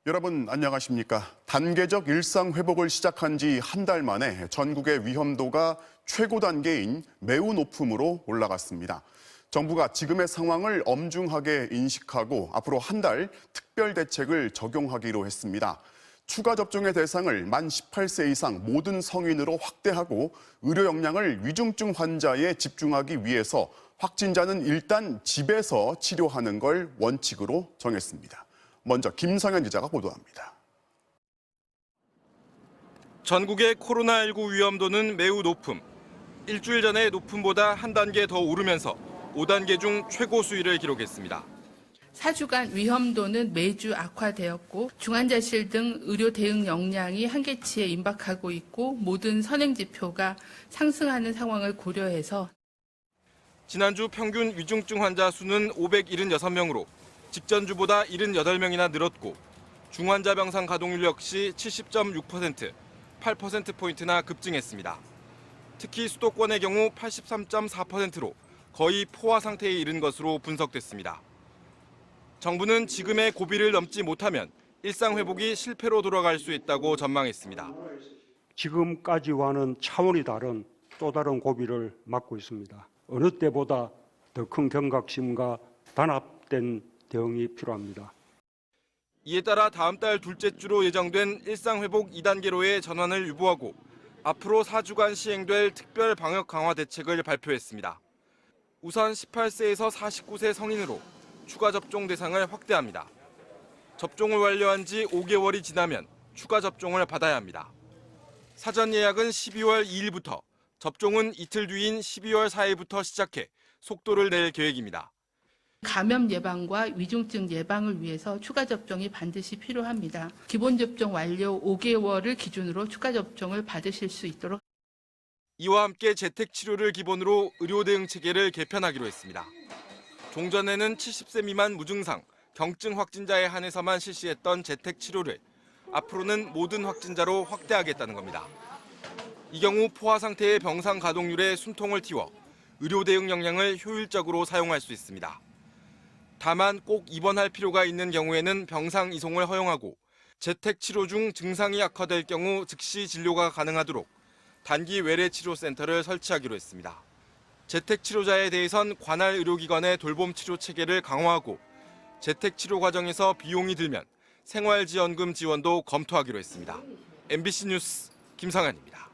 여러분 안녕하십니까? 단계적 일상 회복을 시작한 지 한 달 만에 전국의 위험도가 최고 단계인 매우 높음으로 올라갔습니다. 정부가 지금의 상황을 엄중하게 인식하고 앞으로 한 달 특별 대책을 적용하기로 했습니다. 추가 접종의 대상을 만 18세 이상 모든 성인으로 확대하고 의료 역량을 위중증 환자에 집중하기 위해서 확진자는 일단 집에서 치료하는 걸 원칙으로 정했습니다. 먼저 김성현 기자가 보도합니다. 전국의 코로나19 위험도는 매우 높음. 일주일 전의 높음보다 한 단계 더 오르면서 5단계 중 최고 수위를 기록했습니다. 4주간 위험도는 매주 악화되었고 중환자실 등 의료 대응 역량이 한계치에 임박하고 있고 모든 선행 지표가 상승하는 상황을 고려해서 지난주 평균 위중증 환자 수는 576명으로 직전주보다 78명이나 늘었고 중환자 병상 가동률 역시 70.6%, 8%포인트나 급증했습니다. 특히 수도권의 경우 83.4%로 거의 포화 상태에 이른 것으로 분석됐습니다. 정부는 지금의 고비를 넘지 못하면 일상 회복이 실패로 돌아갈 수 있다고 전망했습니다. 지금까지와는 차원이 다른 또 다른 고비를 맞고 있습니다. 어느 때보다 더 큰 경각심과 단합된 대응이 필요합니다. 이에 따라 다음 달 둘째 주로 예정된 일상회복 2단계로의 전환을 유보하고 앞으로 4주간 시행될 특별 방역 강화 대책을 발표했습니다. 우선 18세에서 49세 성인으로 추가 접종 대상을 확대합니다. 접종을 완료한 지 5개월이 지나면 추가 접종을 받아야 합니다. 사전 예약은 12월 2일부터, 접종은 이틀 뒤인 12월 4일부터 시작해 속도를 낼 계획입니다. 감염 예방과 위중증 예방을 위해서 추가 접종이 반드시 필요합니다. 기본 접종 완료 5개월을 기준으로 추가 접종을 받으실 수 있도록. 이와 함께 재택 치료를 기본으로 의료 대응 체계를 개편하기로 했습니다. 종전에는 70세 미만 무증상, 경증 확진자에 한해서만 실시했던 재택 치료를 앞으로는 모든 확진자로 확대하겠다는 겁니다. 이 경우 포화 상태의 병상 가동률에 숨통을 틔워 의료 대응 역량을 효율적으로 사용할 수 있습니다. 다만 꼭 입원할 필요가 있는 경우에는 병상 이송을 허용하고 재택 치료 중 증상이 악화될 경우 즉시 진료가 가능하도록 단기 외래 치료센터를 설치하기로 했습니다. 재택 치료자에 대해선 관할 의료기관의 돌봄 치료 체계를 강화하고 재택 치료 과정에서 비용이 들면 생활지원금 지원도 검토하기로 했습니다. MBC 뉴스 김성현입니다.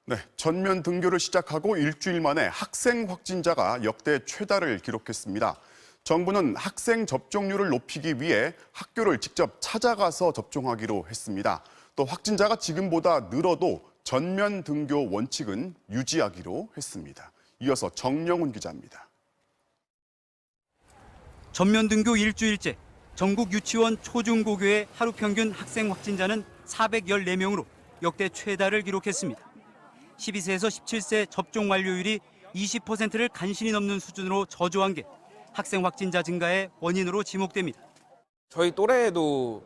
네, 전면 등교를 시작하고 일주일 만에 학생 확진자가 역대 최다를 기록했습니다. 정부는 학생 접종률을 높이기 위해 학교를 직접 찾아가서 접종하기로 했습니다. 또 확진자가 지금보다 늘어도 전면 등교 원칙은 유지하기로 했습니다. 이어서 정영훈 기자입니다. 전면 등교 일주일째, 전국 유치원 초중고교의 하루 평균 학생 확진자는 414명으로 역대 최다를 기록했습니다. 12세에서 17세 접종 완료율이 20%를 간신히 넘는 수준으로 저조한 게 학생 확진자 증가의 원인으로 지목됩니다. 저희 또래에도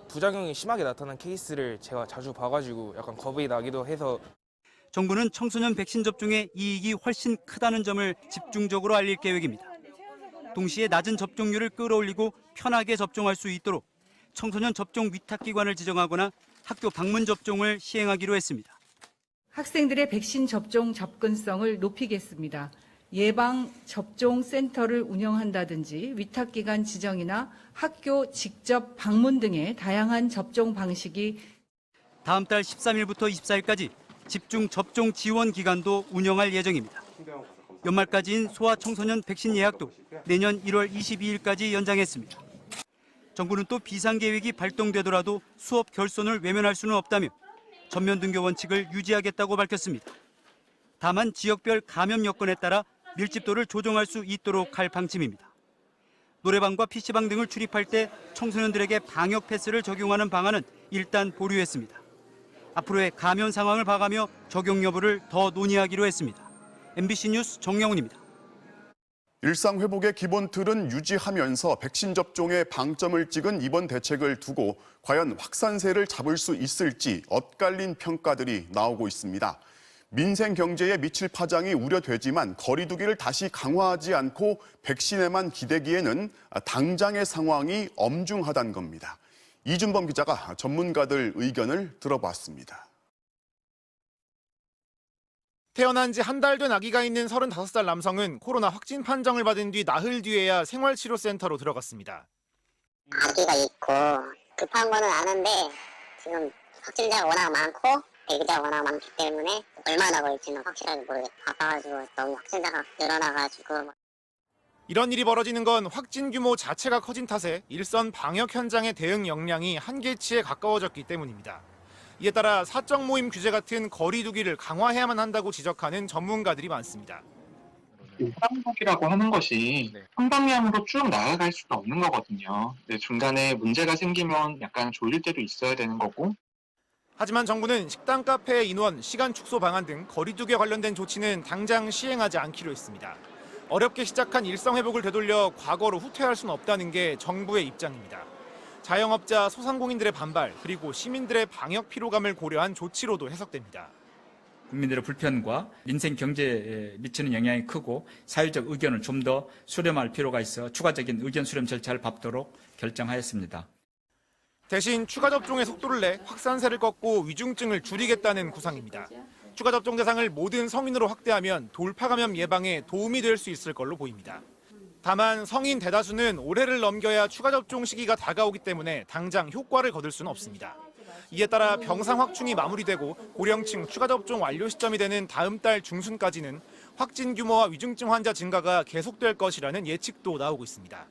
부작용이 심하게 나타난 케이스를 제가 자주 봐가지고 약간 겁이 나기도 해서. 정부는 청소년 백신 접종의 이익이 훨씬 크다는 점을 집중적으로 알릴 계획입니다. 동시에 낮은 접종률을 끌어올리고 편하게 접종할 수 있도록 청소년 접종 위탁기관을 지정하거나 학교 방문 접종을 시행하기로 했습니다. 학생들의 백신 접종 접근성을 높이겠습니다. 예방 접종 센터를 운영한다든지 위탁기관 지정이나 학교 직접 방문 등의 다양한 접종 방식이 다음 달 13일부터 24일까지 집중 접종 지원 기간도 운영할 예정입니다. 연말까지인 소아청소년 백신 예약도 내년 1월 22일까지 연장했습니다. 정부는 또 비상계획이 발동되더라도 수업 결손을 외면할 수는 없다며 전면 등교 원칙을 유지하겠다고 밝혔습니다. 다만 지역별 감염 여건에 따라 밀집도를 조정할 수 있도록 할 방침입니다. 노래방과 PC방 등을 출입할 때 청소년들에게 방역 패스를 적용하는 방안은 일단 보류했습니다. 앞으로의 감염 상황을 봐가며 적용 여부를 더 논의하기로 했습니다. MBC 뉴스 정영훈입니다. 일상 회복의 기본 틀은 유지하면서 백신 접종에 방점을 찍은 이번 대책을 두고 과연 확산세를 잡을 수 있을지 엇갈린 평가들이 나오고 있습니다. 민생 경제에 미칠 파장이 우려되지만 거리두기를 다시 강화하지 않고 백신에만 기대기에는 당장의 상황이 엄중하다는 겁니다. 이준범 기자가 전문가들 의견을 들어봤습니다. 태어난 지 한 달 된 아기가 있는 35살 남성은 코로나 확진 판정을 받은 뒤 나흘 뒤에야 생활치료센터로 들어갔습니다. 아기가 있고 급한 거는 아는데 지금 확진자가 워낙 많고 대기자가 워낙 많기 때문에 얼마나 걸릴지는 확실하게 모르겠어요. 아파가지고 너무 확진자가 늘어나가지고. 이런 일이 벌어지는 건 확진 규모 자체가 커진 탓에 일선 방역 현장의 대응 역량이 한계치에 가까워졌기 때문입니다. 이에 따라 사적 모임 규제 같은 거리두기를 강화해야만 한다고 지적하는 전문가들이 많습니다. 일상복이라고 하는 것이 한방향으로 쭉 나아갈 수가 없는 거거든요. 중간에 문제가 생기면 약간 졸릴 때도 있어야 되는 거고. 하지만 정부는 식당, 카페 인원, 시간 축소 방안 등 거리두기에 관련된 조치는 당장 시행하지 않기로 했습니다. 어렵게 시작한 일상 회복을 되돌려 과거로 후퇴할 수는 없다는 게 정부의 입장입니다. 자영업자, 소상공인들의 반발, 그리고 시민들의 방역 피로감을 고려한 조치로도 해석됩니다. 국민들의 불편과 민생 경제에 미치는 영향이 크고 사회적 의견을 좀 더 수렴할 필요가 있어 추가적인 의견 수렴 절차를 밟도록 결정하였습니다. 대신 추가 접종의 속도를 내 확산세를 꺾고 위중증을 줄이겠다는 구상입니다. 추가 접종 대상을 모든 성인으로 확대하면 돌파 감염 예방에 도움이 될 수 있을 걸로 보입니다. 다만 성인 대다수는 올해를 넘겨야 추가 접종 시기가 다가오기 때문에 당장 효과를 거둘 수는 없습니다. 이에 따라 병상 확충이 마무리되고 고령층 추가 접종 완료 시점이 되는 다음 달 중순까지는 확진 규모와 위중증 환자 증가가 계속될 것이라는 예측도 나오고 있습니다.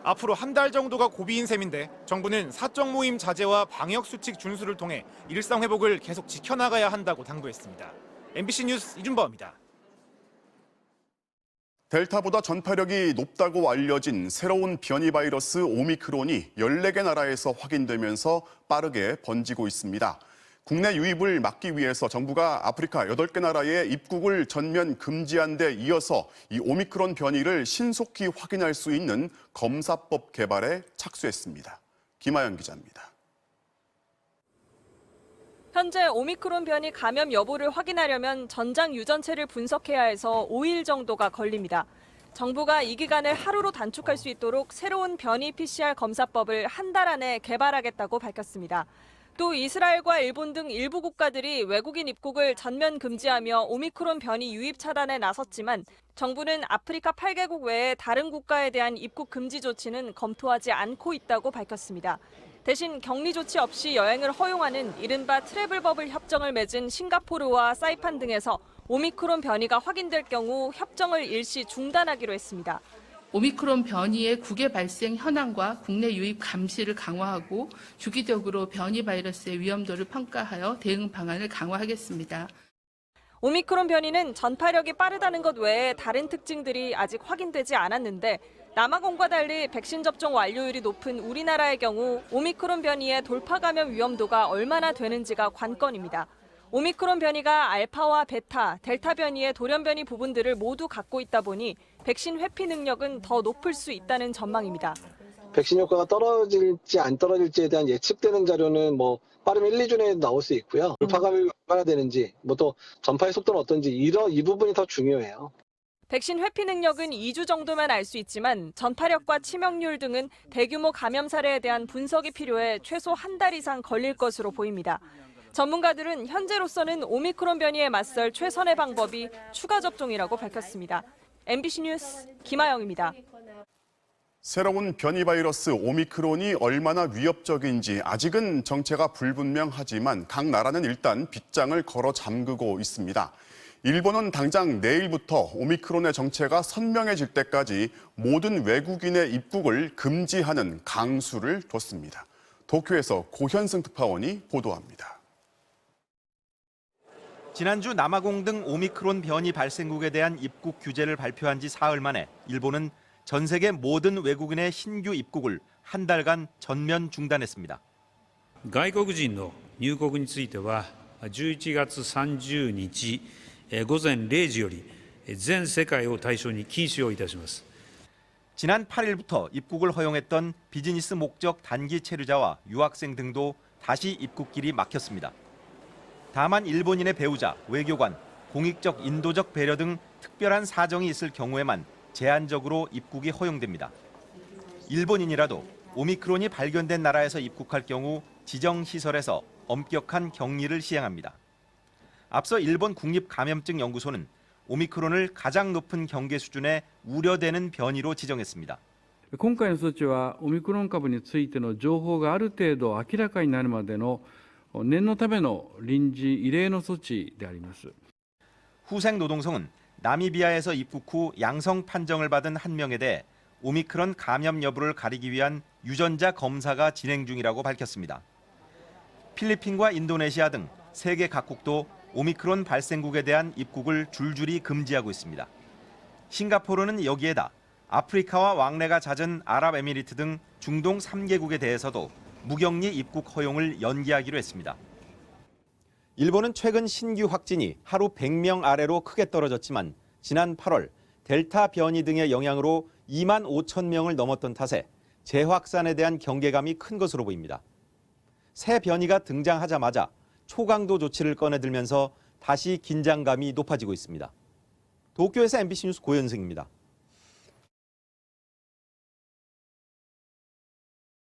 앞으로 한 달 정도가 고비인 셈인데 정부는 사적 모임 자제와 방역 수칙 준수를 통해 일상 회복을 계속 지켜나가야 한다고 당부했습니다. MBC 뉴스 이준범입니다. 델타보다 전파력이 높다고 알려진 새로운 변이 바이러스 오미크론이 14개 나라에서 확인되면서 빠르게 번지고 있습니다. 국내 유입을 막기 위해서 정부가 아프리카 8개 나라의 입국을 전면 금지한 데 이어서 이 오미크론 변이를 신속히 확인할 수 있는 검사법 개발에 착수했습니다. 김아연 기자입니다. 현재 오미크론 변이 감염 여부를 확인하려면 전장 유전체를 분석해야 해서 5일 정도가 걸립니다. 정부가 이 기간을 하루로 단축할 수 있도록 새로운 변이 PCR 검사법을 한 달 안에 개발하겠다고 밝혔습니다. 또 이스라엘과 일본 등 일부 국가들이 외국인 입국을 전면 금지하며 오미크론 변이 유입 차단에 나섰지만 정부는 아프리카 8개국 외에 다른 국가에 대한 입국 금지 조치는 검토하지 않고 있다고 밝혔습니다. 대신 격리 조치 없이 여행을 허용하는 이른바 트래블 버블 협정을 맺은 싱가포르와 사이판 등에서 오미크론 변이가 확인될 경우 협정을 일시 중단하기로 했습니다. 오미크론 변이의 국외 발생 현황과 국내 유입 감시를 강화하고 주기적으로 변이 바이러스의 위험도를 평가하여 대응 방안을 강화하겠습니다. 오미크론 변이는 전파력이 빠르다는 것 외에 다른 특징들이 아직 확인되지 않았는데 남아공과 달리 백신 접종 완료율이 높은 우리나라의 경우 오미크론 변이의 돌파 감염 위험도가 얼마나 되는지가 관건입니다. 오미크론 변이가 알파와 베타, 델타 변이의 돌연 변이 부분들을 모두 갖고 있다 보니 백신 회피 능력은 더 높을 수 있다는 전망입니다. 백신 효과가 떨어질지 안 떨어질지에 대한 예측되는 자료는 빠르면 1, 2주 내에 나올 수 있고요. 돌파 감염이 얼마나 되는지, 또 전파의 속도는 어떤지 이 부분이 더 중요해요. 백신 회피 능력은 2주 정도면 알 수 있지만 전파력과 치명률 등은 대규모 감염 사례에 대한 분석이 필요해 최소 한 달 이상 걸릴 것으로 보입니다. 전문가들은 현재로서는 오미크론 변이에 맞설 최선의 방법이 추가 접종이라고 밝혔습니다. MBC 뉴스 김아영입니다. 새로운 변이 바이러스 오미크론이 얼마나 위협적인지 아직은 정체가 불분명하지만 각 나라는 일단 빗장을 걸어 잠그고 있습니다. 일본은 당장 내일부터 오미크론의 정체가 선명해질 때까지 모든 외국인의 입국을 금지하는 강수를 뒀습니다. 도쿄에서 고현승 특파원이 보도합니다. 지난주 남아공 등 오미크론 변이 발생국에 대한 입국 규제를 발표한 지 사흘 만에 일본은 전 세계 모든 외국인의 신규 입국을 한 달간 전면 중단했습니다. 外国人の入国については11月30日午前0時より全世界を対象に禁止をいたします. 지난 8일부터 입국을 허용했던 비즈니스 목적 단기 체류자와 유학생 등도 다시 입국길이 막혔습니다. 다만 일본인의 배우자, 외교관, 공익적 인도적 배려 등 특별한 사정이 있을 경우에만 제한적으로 입국이 허용됩니다. 일본인이라도 오미크론이 발견된 나라에서 입국할 경우 지정시설에서 엄격한 격리를 시행합니다. 앞서 일본 국립감염증연구소는 오미크론을 가장 높은 경계 수준의 우려되는 변이로 지정했습니다. 今回の措置はオミクロン株についての情報がある程度明らかになるまでの念のための臨時異例の措置であります。 후생노동성은 나미비아에서 입국 후 양성 판정을 받은 한 명에 대해 오미크론 감염 여부를 가리기 위한 유전자 검사가 진행 중이라고 밝혔습니다. 필리핀과 인도네시아 등 세계 각국도 오미크론 발생국에 대한 입국을 줄줄이 금지하고 있습니다. 싱가포르는 여기에다 아프리카와 왕래가 잦은 아랍에미리트 등 중동 3개국에 대해서도 무격리 입국 허용을 연기하기로 했습니다. 일본은 최근 신규 확진이 하루 100명 아래로 크게 떨어졌지만 지난 8월 델타 변이 등의 영향으로 2만 5천 명을 넘었던 탓에 재확산에 대한 경계감이 큰 것으로 보입니다. 새 변이가 등장하자마자 초강도 조치를 꺼내들면서 다시 긴장감이 높아지고 있습니다. 도쿄에서 MBC 뉴스 고현승입니다.